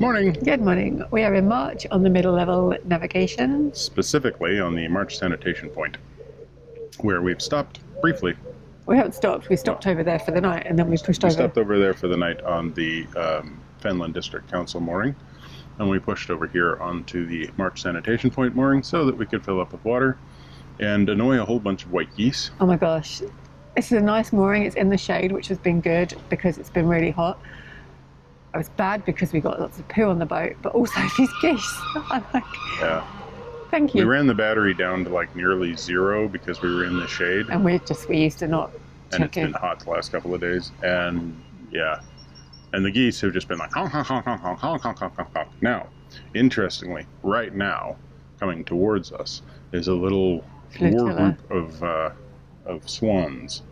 Morning. Good morning. We are in March on the middle level navigation. Specifically on the March sanitation point, where we've stopped briefly. We haven't stopped. We stopped over there for the night and then we pushed We over. stopped over there for the night on the Fenland District Council mooring, and we pushed over here onto the March sanitation point mooring so that we could fill up with water and annoy a whole bunch of white geese. Oh my gosh. This is a nice mooring. It's in the shade, which has been good because it's been really hot. It was bad because we got lots of poo on the boat, but also these geese. I'm like, Yeah. thank you. We ran the battery down to like nearly zero because we were in the shade. And we used to not And it's check been hot the last couple of days. And yeah. And the geese have just been like honk, honk, honk, honk, honk, honk, honk, honk, honk, honk. Now, interestingly, right now, coming towards us is a little war group of swans.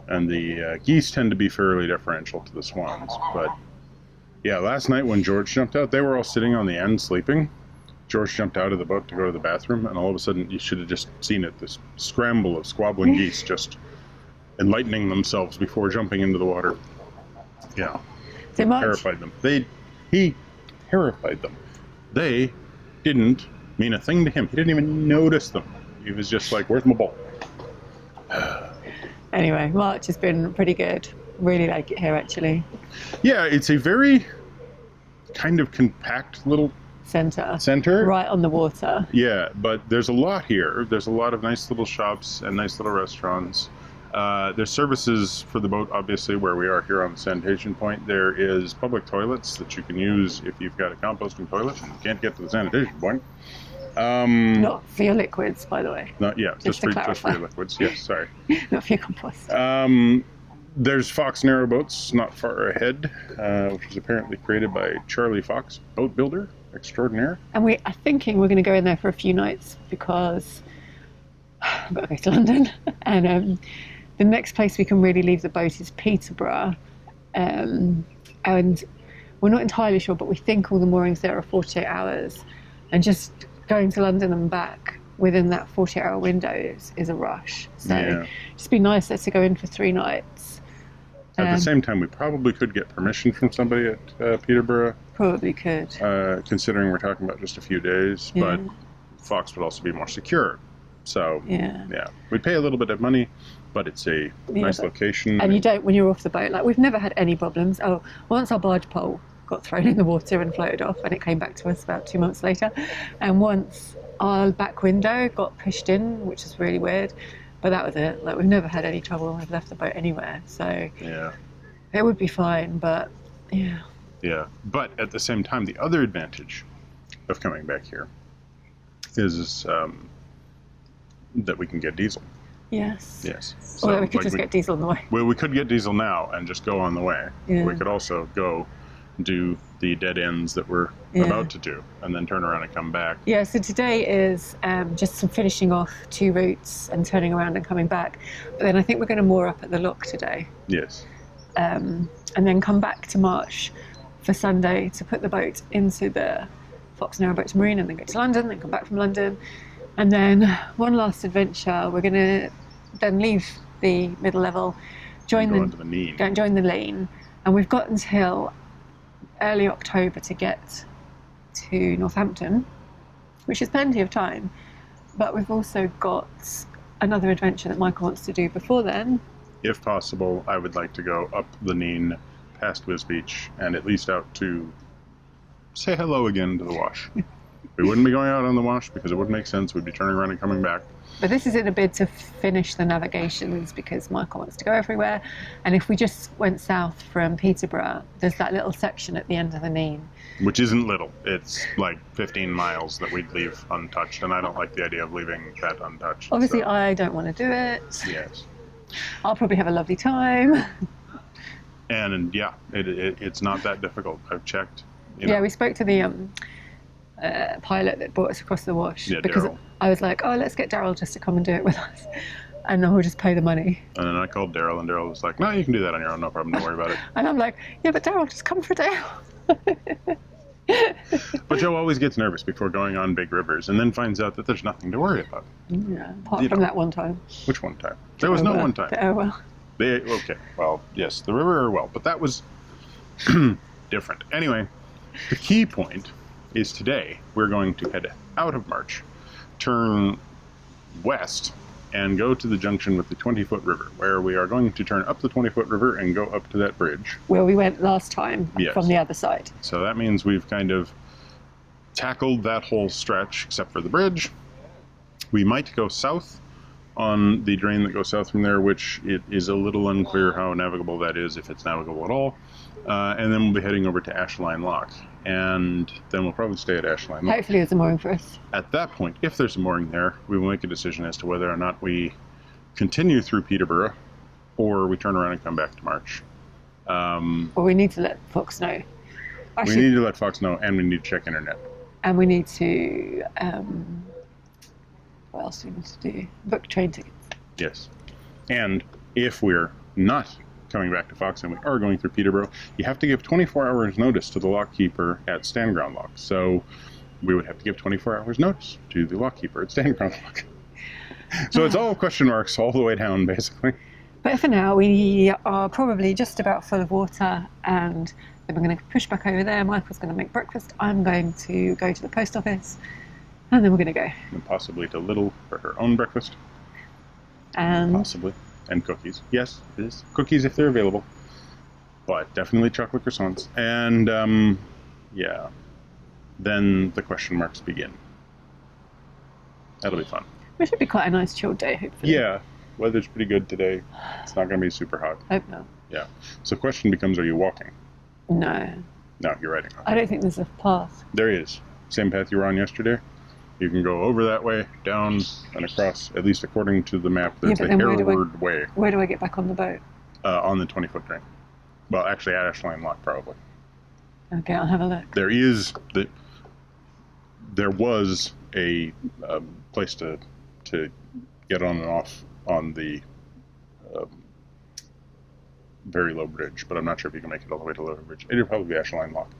And the geese tend to be fairly deferential to the swans, but yeah, last night when George jumped out, they were all sitting on the end sleeping. George jumped out of the boat to go to the bathroom, and all of a sudden, you should have just seen it, this scramble of squabbling geese just enlightening themselves before jumping into the water. Yeah. Terrified them. He terrified them. They didn't mean a thing to him. He didn't even notice them. He was just like, where's my ball? Anyway, March has been pretty good. Really like it here, actually. Yeah, it's a very kind of compact little center. Right on the water. Yeah, but there's a lot here. There's a lot of nice little shops and nice little restaurants. There's services for the boat, obviously, where we are here on the sanitation point. There is public toilets that you can use if you've got a composting toilet and you can't get to the sanitation point. Not for your liquids, by the way. Not yet, just for your liquids. Yes, sorry. Not for your compost. There's Fox Narrowboats not far ahead, which was apparently created by Charlie Fox, boat builder extraordinaire. And we are thinking we're going to go in there for a few nights because I've got to go to London. And the next place we can really leave the boat is Peterborough. And we're not entirely sure, but we think all the moorings there are 48 hours. And just going to London and back within that 48-hour window is a rush. So it'd just be nicer to go in for 3 nights. At the same time, we probably could get permission from somebody at Peterborough. Probably could. Considering we're talking about just a few days, but Fox would also be more secure. So, yeah. We'd pay a little bit of money, but it's a nice location. And you don't, when you're off the boat, like we've never had any problems. Oh, once our barge pole got thrown in the water and floated off, and it came back to us about 2 months later. And once our back window got pushed in, which is really weird. But that was it. Like, we've never had any trouble when we've left the boat anywhere. So it would be fine, but yeah. Yeah, but at the same time, the other advantage of coming back here is that we can get diesel. Yes. Yes. So, although we could just get diesel on the way. Well, we could get diesel now and just go on the way. Yeah. We could also go do the dead ends that we're about to do and then turn around and come back. Yeah, so today is just some finishing off 2 routes and turning around and coming back. But then I think we're going to moor up at the lock today. Yes. And then come back to Marsh for Sunday to put the boat into the Fox Narrowboat Marine and then go to London, then come back from London. And then one last adventure, we're going to then leave the middle level, join the Nene. And we've got until early October to get to Northampton, which is plenty of time, but we've also got another adventure that Michael wants to do before then. If possible, I would like to go up the Nene, past Wiz Beach, and at least out to say hello again to the Wash. We wouldn't be going out on the Wash because it wouldn't make sense. We'd be turning around and coming back. But this is in a bid to finish the navigations because Michael wants to go everywhere. And if we just went south from Peterborough, there's that little section at the end of the Nene. Which isn't little. It's like 15 miles that we'd leave untouched, and I don't like the idea of leaving that untouched. Obviously, I don't want to do it. Yes. I'll probably have a lovely time. And yeah, it's not that difficult. I've checked. Yeah, we spoke to the pilot that brought us across the Wash because Daryl. I was like, oh, let's get Daryl just to come and do it with us. And then we'll just pay the money. And then I called Daryl, and Daryl was like, no, you can do that on your own, no problem, don't worry about it. And I'm like, yeah, but Daryl, just come for a day. But Joe always gets nervous before going on big rivers and then finds out that there's nothing to worry about. Yeah, apart from that one time. Which one time? There was no one time. The Irwell. Okay, well, yes, the River Irwell, but that was different. Anyway, The key point is today we're going to head out of March, turn west, and go to the junction with the 20-foot river, where we are going to turn up the 20-foot river and go up to that bridge. Where we went last time, Yes. from the other side. So that means we've kind of tackled that whole stretch except for the bridge. We might go south on the drain that goes south from there, which it is a little unclear how navigable that is, if it's navigable at all. And then we'll be heading over to Ashline Lock, and then we'll probably stay at Ashline Lock. Hopefully there's a mooring for us. At that point, if there's a mooring there, we will make a decision as to whether or not we continue through Peterborough or we turn around and come back to March. Well, we need to let Fox know. We need to let Fox know, and we need to check internet. And we need to, what else do we need to do? Book train tickets. Yes. And if we're not coming back to Fox and we are going through Peterborough, you have to give 24 hours notice to the lockkeeper at Standground Lock. So we would have to give 24 hours notice to the lockkeeper at Standground Lock. So it's all question marks all the way down, basically. But for now, we are probably just about full of water, and then we're going to push back over there. Michael's going to make breakfast. I'm going to go to the post office, and then we're going to go. And possibly to Lidl for her own breakfast. And Possibly. And cookies. Yes, it is. Cookies if they're available. But definitely chocolate croissants. And, yeah. Then the question marks begin. That'll be fun. it should be quite a nice chilled day, hopefully. Yeah. Weather's pretty good today. It's not going to be super hot. Hope not. Yeah. So the question becomes, are you walking? No. No, you're riding. I don't think there's a path. There is. Same path you were on yesterday. You can go over that way, down, and across, at least according to the map. There's Yeah, the but then Hereward Way Where do I get back on the boat? on the 20-foot drain. Well, actually, at Ashline Lock, probably. Okay, I'll have a look. There was a place to get on and off on the very low bridge, but I'm not sure if you can make it all the way to low bridge. It'll probably be Ashline Lock.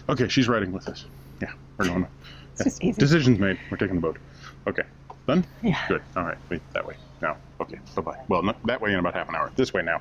Okay, she's riding with us. Yeah, we're going. It's just easy. Decisions made. We're taking the boat. Okay, done? Yeah. Good. All right, wait, that way. Now. Okay, bye-bye. Well, not that way in about half an hour. This way now.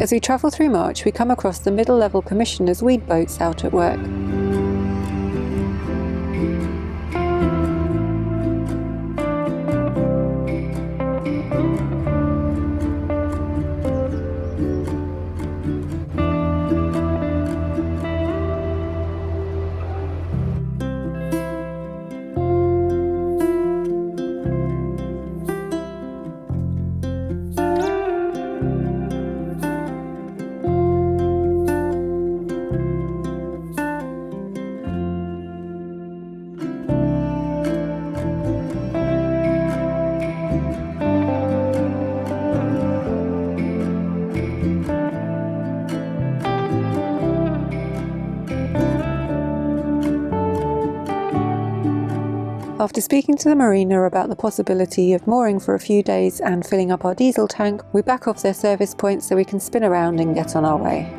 As we travel through March, we come across the middle-level commissioners' weed boats out at work. After speaking to the marina about the possibility of mooring for a few days and filling up our diesel tank, we back off their service point so we can spin around and get on our way.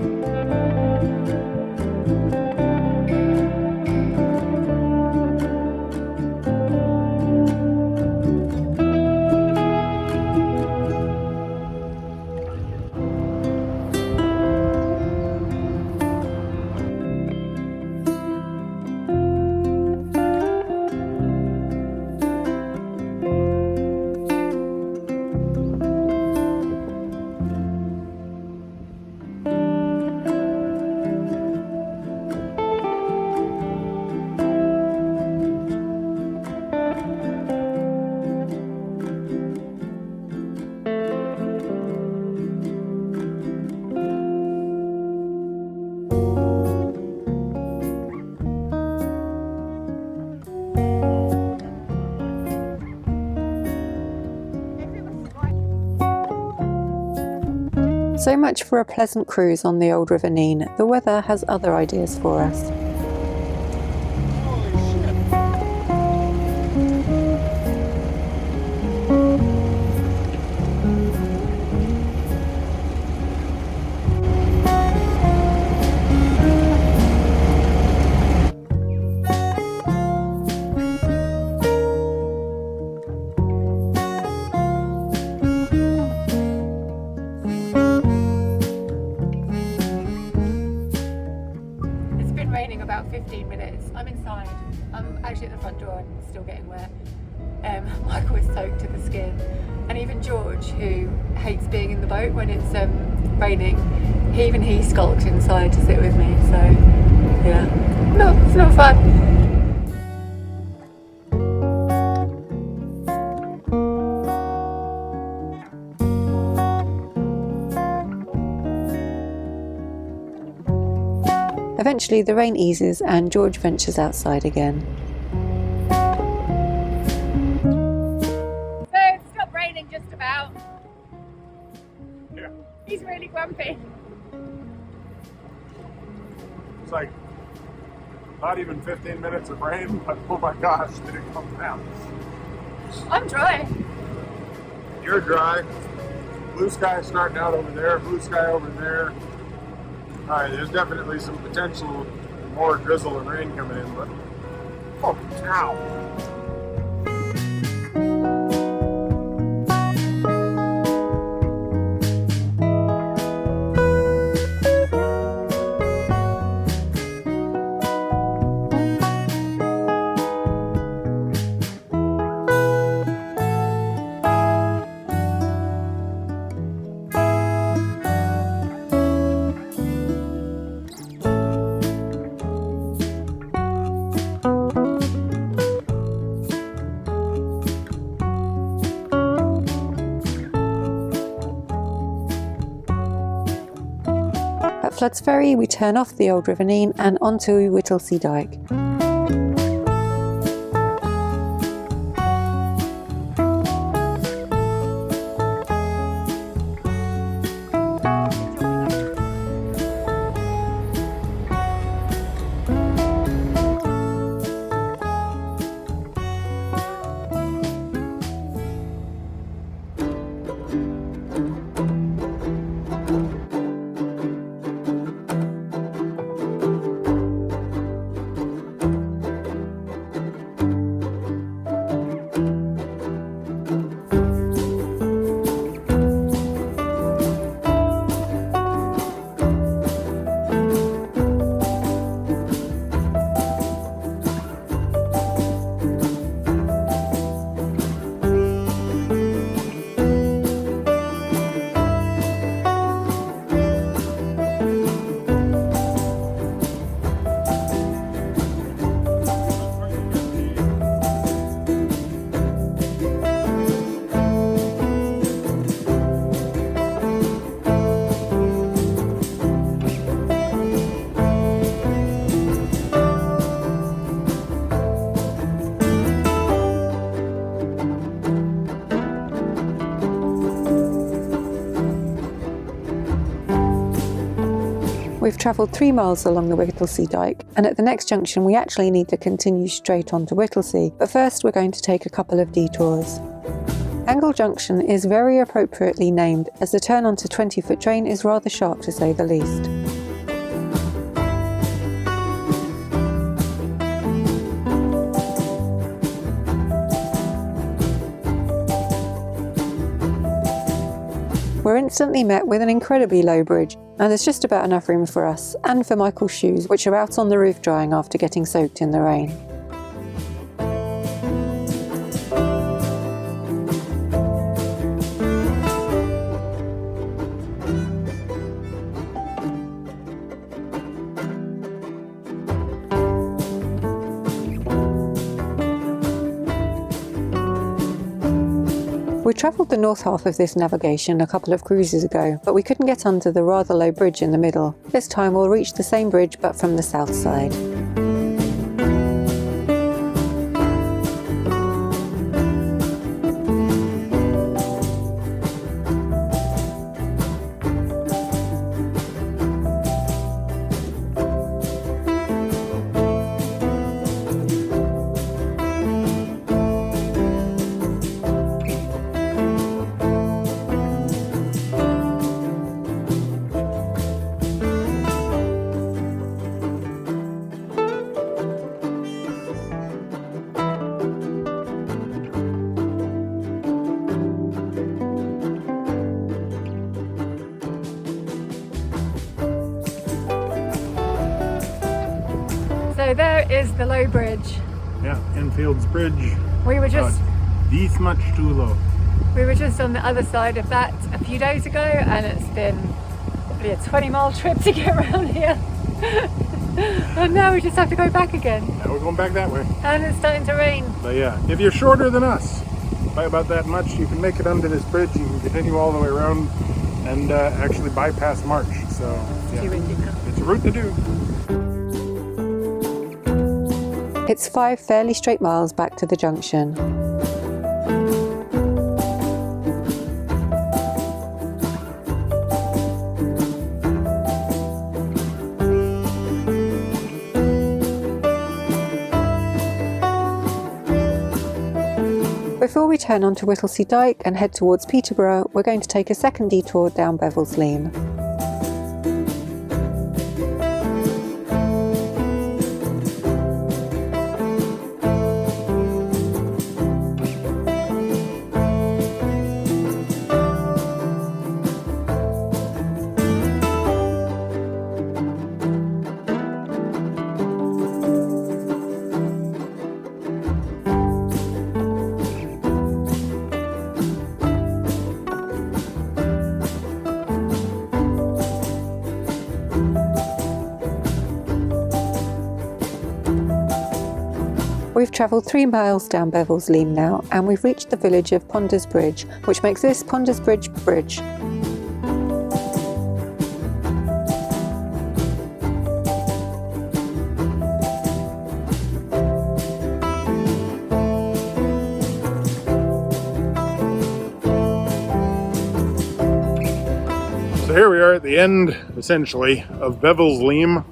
So much for a pleasant cruise on the old River Nene. The weather has other ideas for us. Raining about 15 minutes. I'm inside. I'm actually at the front door and still getting wet. Michael is soaked to the skin, and even George, who hates being in the boat when it's raining, even he skulked inside to sit with me. So yeah, no, it's not fun. Eventually the rain eases and George ventures outside again. So it stopped raining just about. Yeah. He's really grumpy. It's like not even 15 minutes of rain, but oh my gosh, did it come down. I'm dry. You're dry. Blue sky starting out over there, blue sky over there. Alright, there's definitely some potential more drizzle and rain coming in, but oh cow. At Flood's Ferry we turn off the old River Nene and onto Whittlesea Dyke. We've travelled 3 miles along the Whittlesea Dyke, and at the next junction we actually need to continue straight on to Whittlesea, but first we're going to take a couple of detours. Angle Junction is very appropriately named, as the turn onto 20-foot train is rather sharp to say the least. We're instantly met with an incredibly low bridge, and there's just about enough room for us and for Michael's shoes, which are out on the roof drying after getting soaked in the rain. We travelled the north half of this navigation a couple of cruises ago, but we couldn't get under the rather low bridge in the middle. This time we'll reach the same bridge but from the south side. is the low bridge. Yeah, Enfield's Bridge. We were just This much too low. on the other side of that a few days ago, and it's been probably a 20-mile trip to get around here. And now we just have to go back again. Now we're going back that way. And it's starting to rain. But yeah, if you're shorter than us by about that much, you can make it under this bridge. You can continue all the way around and actually bypass March. So yeah, Too windy now. it's a route to do. It's 5 fairly straight miles back to the junction. Before we turn onto Whittlesea Dyke and head towards Peterborough, we're going to take a second detour down Bevil's Lane. We've travelled 3 miles down Bevil's Lane now, and we've reached the village of Ponders Bridge, which makes this Ponders Bridge Bridge. So here we are at the end, essentially, of Bevil's Lane.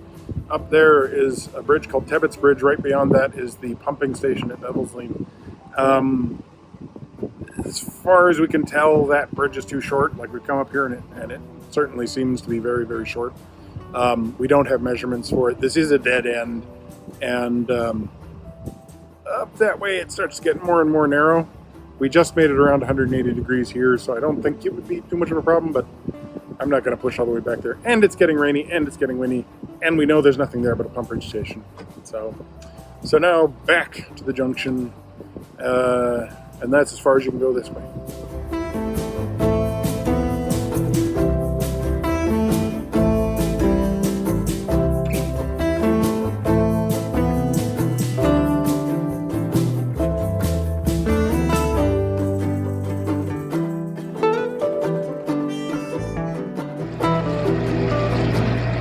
Up there is a bridge called Tebbett's Bridge. Right beyond that is the pumping station at Bevil's Lane. As far as we can tell, that bridge is too short. Like, we've come up here and it certainly seems to be very, very short. We don't have measurements for it. This is a dead end, and up that way it starts getting more and more narrow. We just made it around 180 degrees here, so I don't think it would be too much of a problem, but I'm not going to push all the way back there. And it's getting rainy, and it's getting windy, and we know there's nothing there but a pumpage station. So now back to the junction, and that's as far as you can go this way.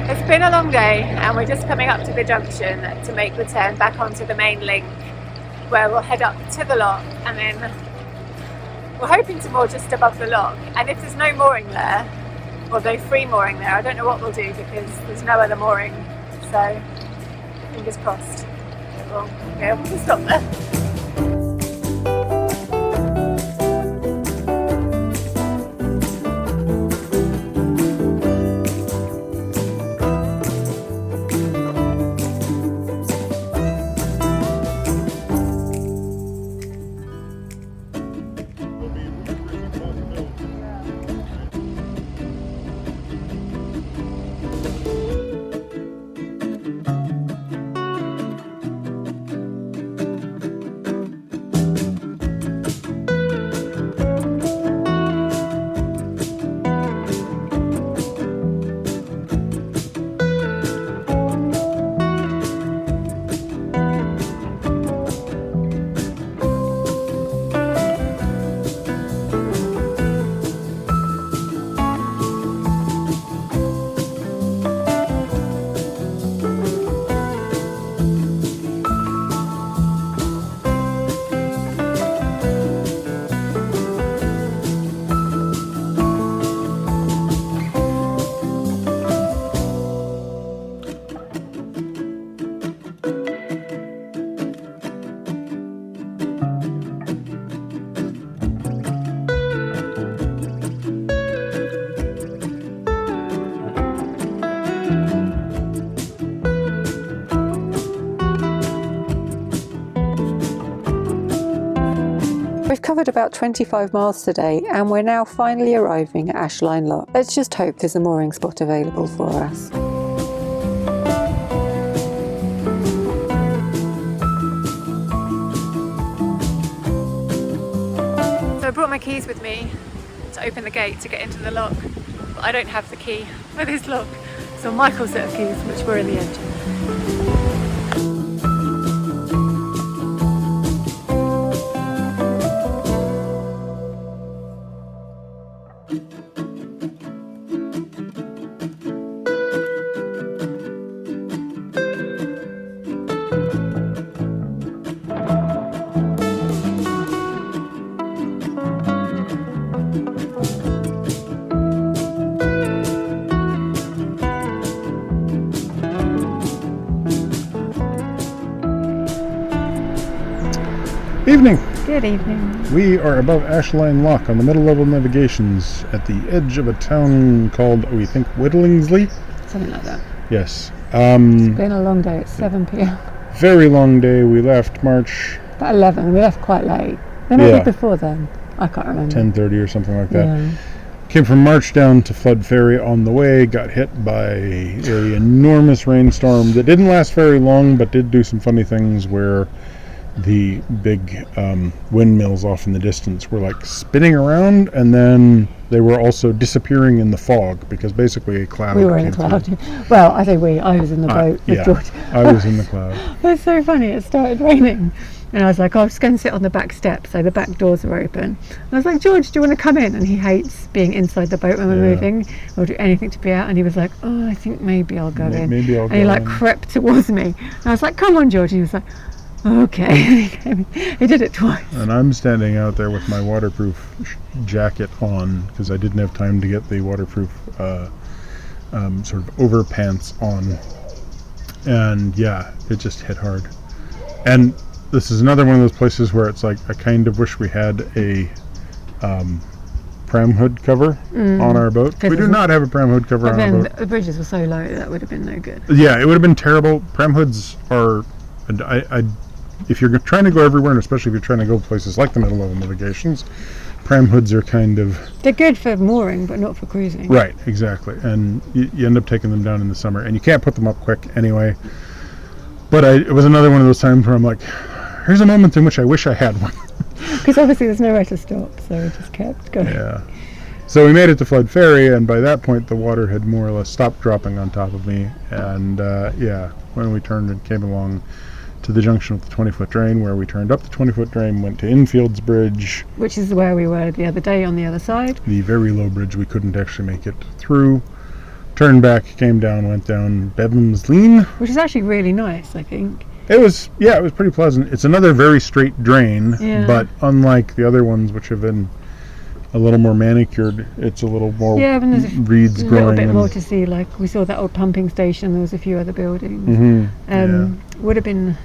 It's been a long day, and we're just coming up to the junction to make the turn back onto the main link, where we'll head up to the lock, and then we're hoping to moor just above the lock. And if there's no mooring there, or no free mooring there, I don't know what we'll do, because there's no other mooring. So fingers crossed we'll be able to stop there. We've covered about 25 miles today, and we're now finally arriving at Ashline Lock. Let's just hope there's a mooring spot available for us. brought my keys with me to open the gate to get into the lock, but I don't have the key for this lock, so Michael's set of keys, which were in the engine. Evening. Good evening. We are above Ashline Lock on the middle level navigations at the edge of a town called, we think, Whittlesea? Something like that. Yes. It's been a long day. It's 7 p.m. Very long day. We left March About 11. We left quite late. Then maybe Yeah. before then. I can't remember. 10:30 or something like that. Yeah. Came from March down to Flood Ferry on the way, got hit by a enormous rainstorm that didn't last very long, but did do some funny things where the big windmills off in the distance were like spinning around, and then they were also disappearing in the fog because basically a cloud We were in the came cloud. through. Well, I say we. I was in the boat with Yeah, George. I was in the cloud. It was so funny. It started raining. And I was like, oh, I'm just going to sit on the back step. So the back doors are open. And I was like, George, do you want to come in? And he hates being inside the boat when we're Yeah. moving or do anything to be out. And he was like, oh, I think maybe I'll go in. Maybe I'll And he go like in. crept towards me. And I was like, come on, George. And he was like, okay. He did it twice. And I'm standing out there with my waterproof jacket on because I didn't have time to get the waterproof sort of overpants on. And yeah, it just hit hard. And this is another one of those places where it's like I kind of wish we had a pram hood cover on our boat. We do not have a pram hood cover But on our then boat. the bridges were so low that would have been no good. Yeah, it would have been terrible. Pram hoods are, if you're trying to go everywhere, and especially if you're trying to go places like the middle level navigations, pram hoods are kind of They're good for mooring, but not for cruising. right, exactly. And you end up taking them down in the summer, and you can't put them up quick anyway. But it was another one of those times where I'm like, here's a moment in which I wish I had one. Because obviously there's nowhere to stop, so we just kept going. Yeah. So we made it to Flood Ferry, and by that point the water had more or less stopped dropping on top of me. And yeah, when we turned and came along to the junction with the 20-foot drain, where we turned up the 20-foot drain, went to Infields Bridge, Which is where we were the other day on the other side. the very low bridge we couldn't actually make it through. Turned back, came down, went down Bevins Lean. Which is actually really nice, I think. It was pretty pleasant. It's another very straight drain, Yeah. but unlike the other ones, which have been a little more manicured, it's a little more Yeah, and there's a reeds little growing. bit and- more to see. Like we saw that old pumping station. There was a few other buildings. Mhm, Would have been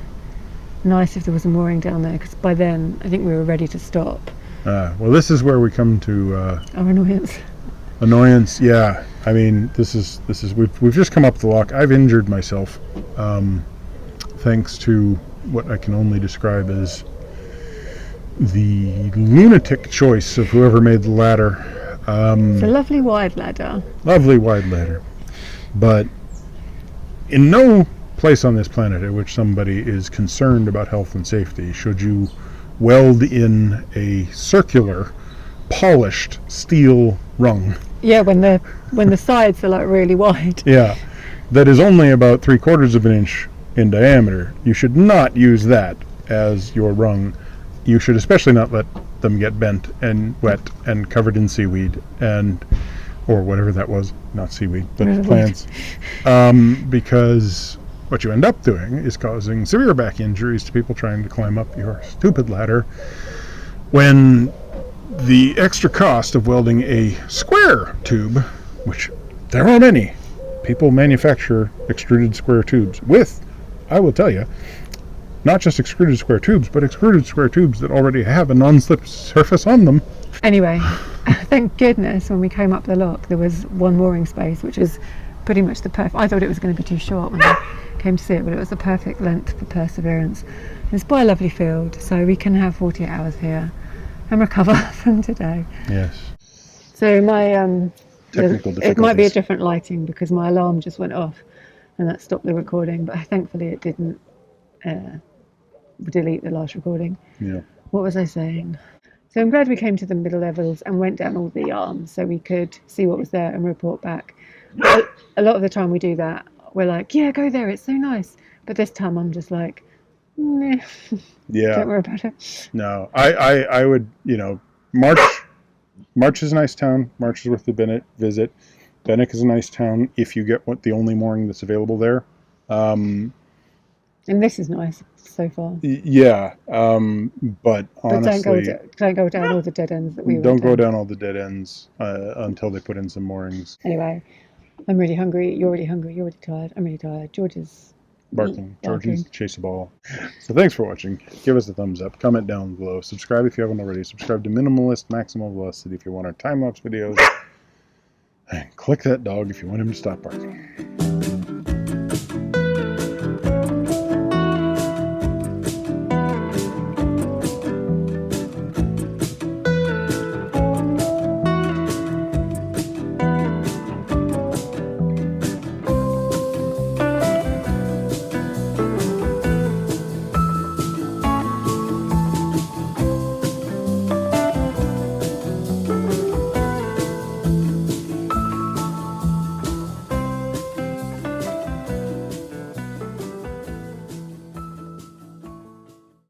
nice if there was a mooring down there, because by then I think we were ready to stop. well, this is where we come to Our annoyance. annoyance. Yeah, I mean, this is we've just come up the lock. I've injured myself, thanks to what I can only describe as the lunatic choice of whoever made the ladder. It's a lovely wide ladder. Lovely wide ladder, but in no place on this planet at which somebody is concerned about health and safety should you weld in a circular polished steel rung. Yeah, when the sides are like really wide. Yeah, that is only about 3/4 of an inch in diameter. You should not use that as your rung. You should especially not let them get bent and wet and covered in seaweed or whatever that was, not seaweed, but Renovate. plants. Because what you end up doing is causing severe back injuries to people trying to climb up your stupid ladder when the extra cost of welding a square tube, which there are many people manufacture extruded square tubes with, I will tell you, not just extruded square tubes, but extruded square tubes that already have a non-slip surface on them. Anyway, thank goodness when we came up the lock there was one mooring space, which was pretty much the perfect. I thought it was going to be too short when I came to see it, but it was the perfect length for perseverance. It's by a lovely field, so we can have 48 hours here and recover from today. Yes. So my Technical it might be a difficulties. different lighting because my alarm just went off and that stopped the recording, but thankfully it didn't delete the last recording. Yeah. What was I saying? So I'm glad we came to the middle levels and went down all the arms so we could see what was there and report back. But a lot of the time we do that, we're like, yeah, go there, it's so nice. But this time I'm just like, nah, Yeah. don't worry about it. No, I would, March is a nice town. March is worth the visit. Benwick is a nice town if you get the only mooring that's available there. And this is nice so far. Yeah, but honestly, don't go down all the dead ends that we went don't go down. down all the dead ends until they put in some moorings. Anyway, I'm really hungry. You're really hungry. You're really tired. I'm really tired. George is Barking. George needs to chase a ball. So thanks for watching. Give us a thumbs up. Comment down below. Subscribe if you haven't already. Subscribe to Minimalist Maximum Velocity if you want our time-lapse videos. And click that dog if you want him to stop barking.